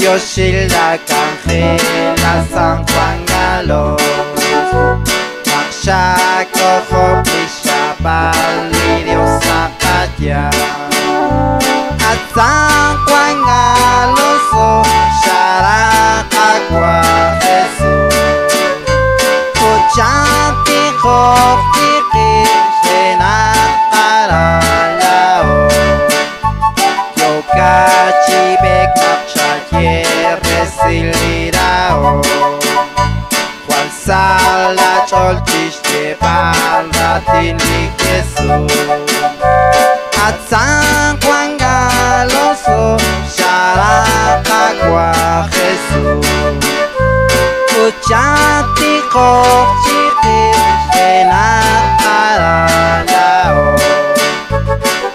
Dios y la cangela San Juan Galos Maksha koho prisha bali Dios apatya At San Juan Galos o sharaka kwa Jesus Kuchanti khofti kishena karalao Yokachibek Silirao Juan Sala Cholchiste Baldatin y Jesús At San Juan Galoso Sharapagua Jesús Uchati Kochiti Enaralao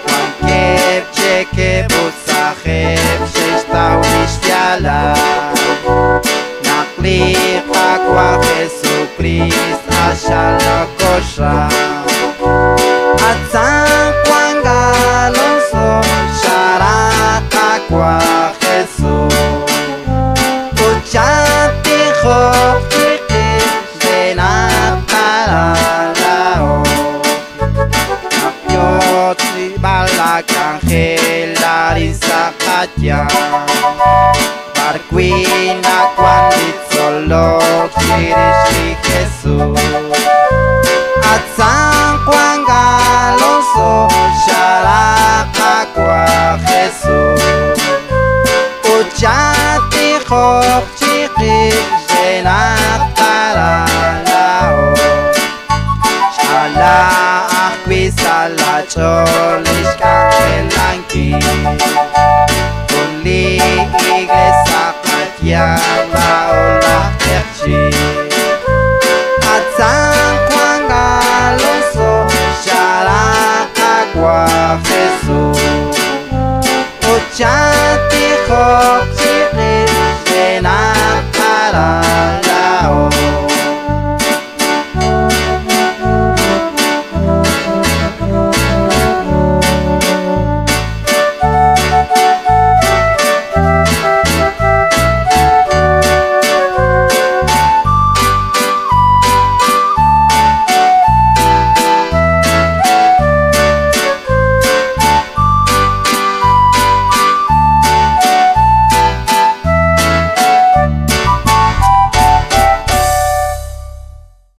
Juan Kepche Kebusajeb Shestaunishiala Naklipa kwa Jesucristo Ashala kosha At San Juan Galoso Sharaka kwa Jesús Uchati Chofiki Zenataralao Yotzi Balak Angela Rizakatya Barquina Juanito Kirishi Jesús At San Juan Galoso Sharaka kwa Jesús Uchati Chofchiki Zenataralao Shala Akwi Sala Cholish Kangelanki